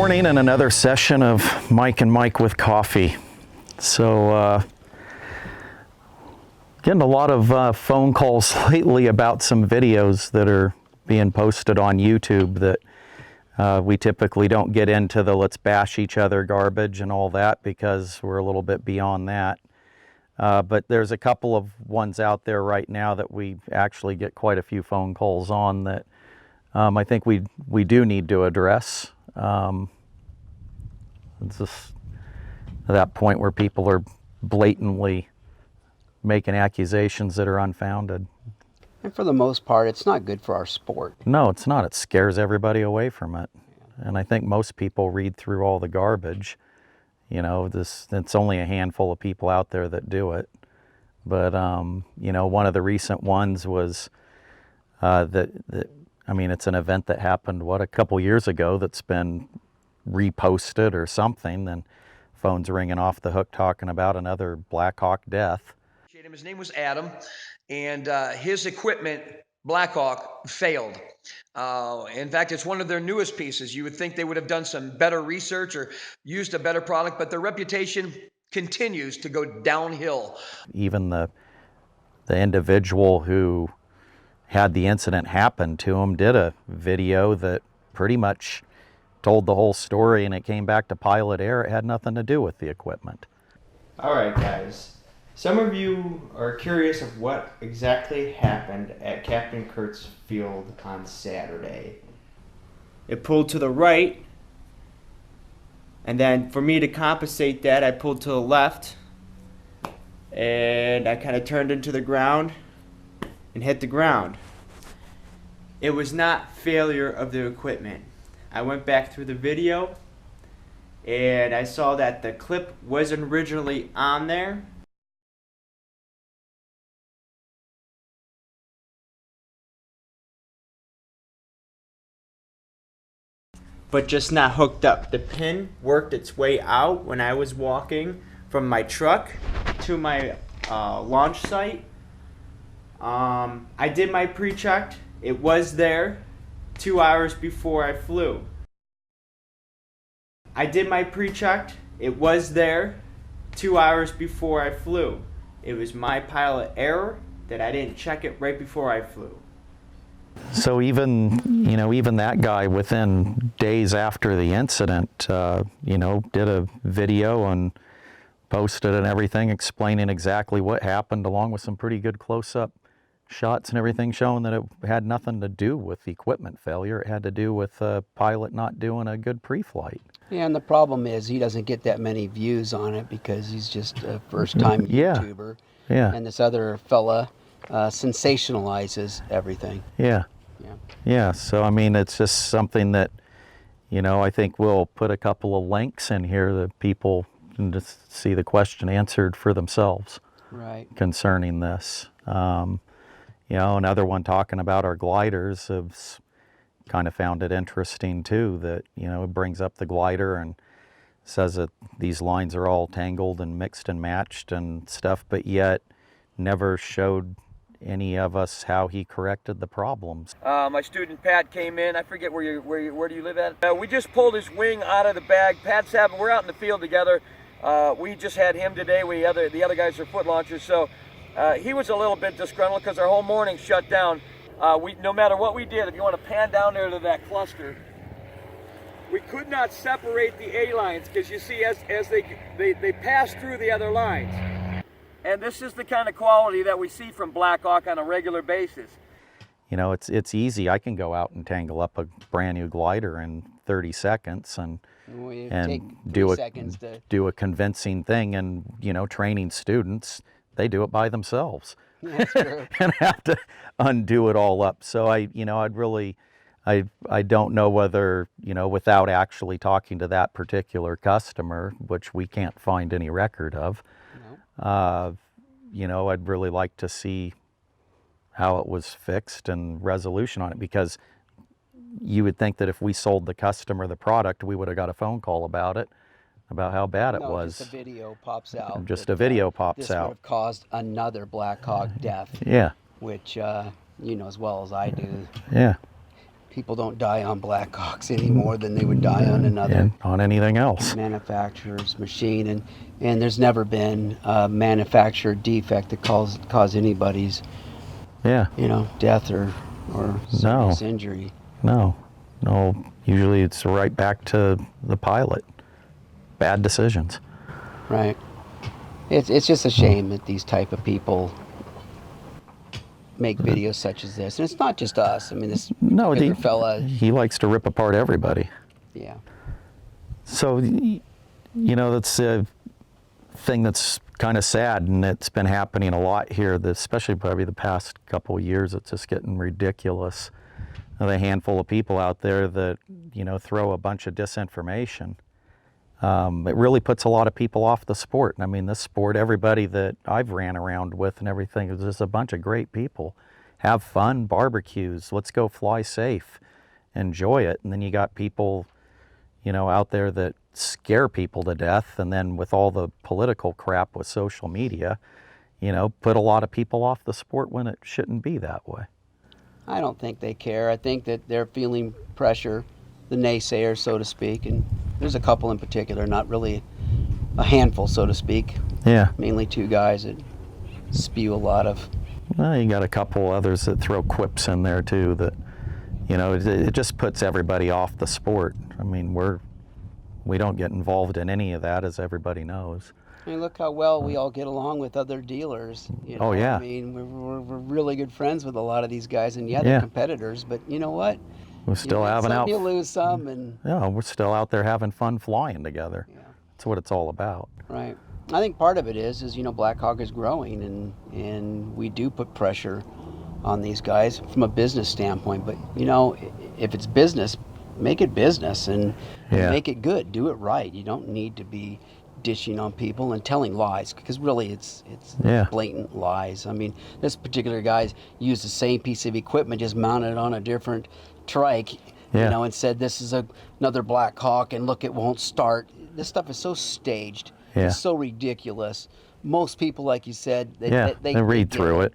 morning and another session of Mike and Mike with coffee. So getting a lot of phone calls lately about some videos that are being posted on YouTube that we typically don't get into the let's bash each other garbage and all that because we're a little bit beyond that. But there's a couple of ones out there right now that we actually get quite a few phone calls on that I think we do need to address. It's just that point where people are blatantly making accusations that are unfounded. And for the most part, it's not good for our sport. No, it's not. It scares everybody away from it. And I think most people read through all the garbage. You know, it's only a handful of people out there that do it. But, you know, one of the recent ones was I mean, it's an event that happened, a couple years ago that's been reposted or something, and phone's ringing off the hook talking about another BlackHawk death. His name was Adam, and his equipment, BlackHawk, failed. In fact, it's one of their newest pieces. You would think they would have done some better research or used a better product, but their reputation continues to go downhill. Even the individual who had the incident happen to him did a video that pretty much told the whole story, and it came back to pilot error. It had nothing to do with the equipment. All right, guys. Some of you are curious of what exactly happened at Captain Kurt's field on Saturday. It pulled to the right, and then for me to compensate that, I pulled to the left, and I kind of turned into the ground and hit the ground. It was not failure of the equipment. I went back through the video, and I saw that the clip wasn't originally on there. But just not hooked up. The pin worked its way out when I was walking from my truck to my launch site. I did my pre-check. It was there 2 hours before I flew. I did my pre-check. It was there 2 hours before I flew. It was my pilot error that I didn't check it right before I flew. So even that guy within days after the incident, did a video and posted and everything explaining exactly what happened, along with some pretty good close-up shots and everything showing that it had nothing to do with the equipment failure. It had to do with the pilot not doing a good pre-flight. Yeah, and the problem is he doesn't get that many views on it because he's just a first-time YouTuber. Yeah. And this other fella sensationalizes everything. Yeah. So, I mean, it's just something that, I think we'll put a couple of links in here that people can just see the question answered for themselves. Right. Concerning this. Another one talking about our gliders has kind of found it interesting too, that, it brings up the glider and says that these lines are all tangled and mixed and matched and stuff, but yet never showed any of us how he corrected the problems. My student Pat came in. I forget where do you live at? We just pulled his wing out of the bag. We're out in the field together. We just had him today. The other guys are foot launchers, so he was a little bit disgruntled because our whole morning shut down. No matter what we did, if you want to pan down there to that cluster, we could not separate the A lines because you see as they pass through the other lines. And this is the kind of quality that we see from BlackHawk on a regular basis. It's easy. I can go out and tangle up a brand new glider in 30 seconds and do a convincing thing. And, training students, they do it by themselves. That's true. And have to undo it all up. So I don't know whether, without actually talking to that particular customer, which we can't find any record of, I'd really like to see how it was fixed and resolution on it, because you would think that if we sold the customer the product, we would have got a phone call about it, about how bad it was. Just a video pops out. Just a video pops this out. Would have caused another BlackHawk death. Yeah. Which you know as well as I do. Yeah. People don't die on BlackHawks any more than they would die on another And on anything else. manufacturer's machine. And there's never been a manufacturer defect that cause anybody's, Yeah. death or serious injury. No. Usually it's right back to the pilot. Bad decisions. Right. It's just a shame that these type of people make videos such as this. And it's not just us. I mean, this particular fella. He likes to rip apart everybody. Yeah. So, that's a thing that's kind of sad, and it's been happening a lot here, especially probably the past couple of years. It's just getting ridiculous. The handful of people out there that, throw a bunch of disinformation. It really puts a lot of people off the sport. I mean, this sport, everybody that I've ran around with and everything, is just a bunch of great people. Have fun, barbecues, let's go fly safe, enjoy it. And then you got people, out there that scare people to death. And then with all the political crap with social media, put a lot of people off the sport when it shouldn't be that way. I don't think they care. I think that they're feeling pressure, the naysayers, so to speak, and there's a couple in particular, not really a handful, so to speak. Yeah. Mainly two guys that spew a lot of. Well, you got a couple others that throw quips in there too that, it just puts everybody off the sport. I mean, we don't get involved in any of that, as everybody knows. I mean, look how well we all get along with other dealers. Oh, yeah. I mean, we're really good friends with a lot of these guys, and they're competitors, but you know what? We're still having some, out. you lose some, and we're still out there having fun flying together. Yeah. That's what it's all about. Right. I think part of it is BlackHawk is growing, and we do put pressure on these guys from a business standpoint. But if it's business, make it business and make it good. Do it right. You don't need to be dishing on people and telling lies, because really it's blatant lies. I mean, this particular guy used the same piece of equipment, just mounted it on a different trike, and said this is another BlackHawk, and look, it won't start. This stuff is so staged. It's so ridiculous. Most people, like you said, they read through it.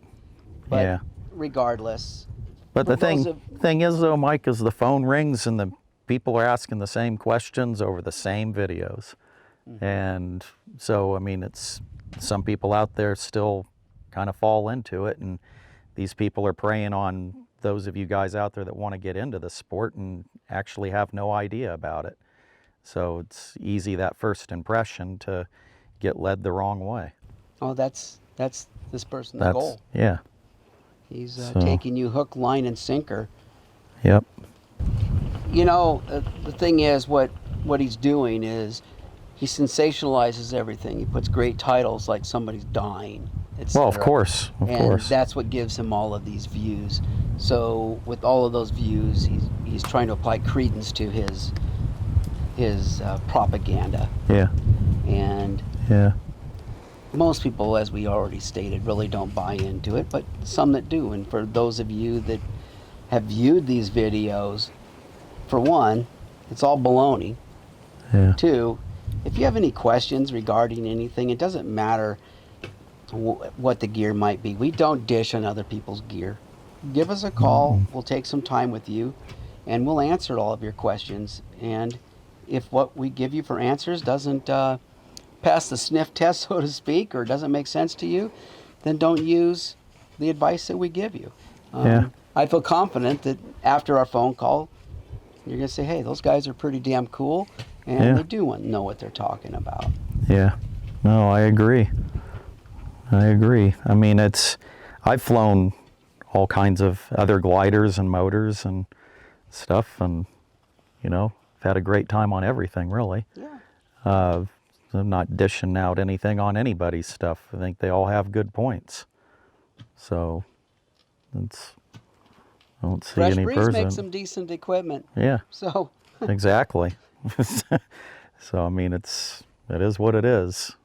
But regardless. But the thing is, though, Mike, is the phone rings and the people are asking the same questions over the same videos. And so, I mean, it's some people out there still kind of fall into it, and these people are preying on those of you guys out there that want to get into the sport and actually have no idea about it. So it's easy, that first impression, to get led the wrong way. Oh, that's this person's goal. Yeah. He's taking you hook, line, and sinker. Yep. The thing is, what he's doing is he sensationalizes everything. He puts great titles like somebody's dying, etc. Well, of course. And that's what gives him all of these views. So with all of those views, he's trying to apply credence to his propaganda. Yeah. And most people, as we already stated, really don't buy into it, but some that do. And for those of you that have viewed these videos, for one, it's all baloney. Yeah. Two, if you have any questions regarding anything, it doesn't matter what the gear might be. We don't dish on other people's gear. Give us a call. We'll take some time with you, and we'll answer all of your questions. And if what we give you for answers doesn't pass the sniff test, so to speak, or doesn't make sense to you, then don't use the advice that we give you. I feel confident that after our phone call, you're going to say, hey, those guys are pretty damn cool, and they do know what they're talking about. Yeah. No, I agree. I mean, I've flown all kinds of other gliders and motors and stuff, and, I've had a great time on everything, really. Yeah. I'm not dishing out anything on anybody's stuff. I think they all have good points. So, I don't see Fresh any Breeze person. makes some decent equipment. Yeah. So. Exactly. So, I mean, it is what it is.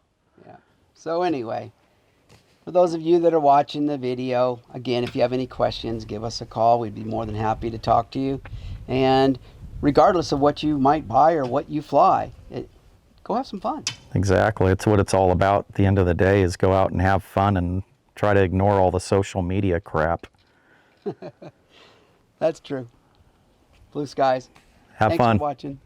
Yeah. So anyway, for those of you that are watching the video, again, if you have any questions, give us a call. We'd be more than happy to talk to you. And regardless of what you might buy or what you fly, go have some fun. Exactly. It's what it's all about at the end of the day, is go out and have fun and try to ignore all the social media crap. That's true. Blue skies. Have Thanks fun. for watching.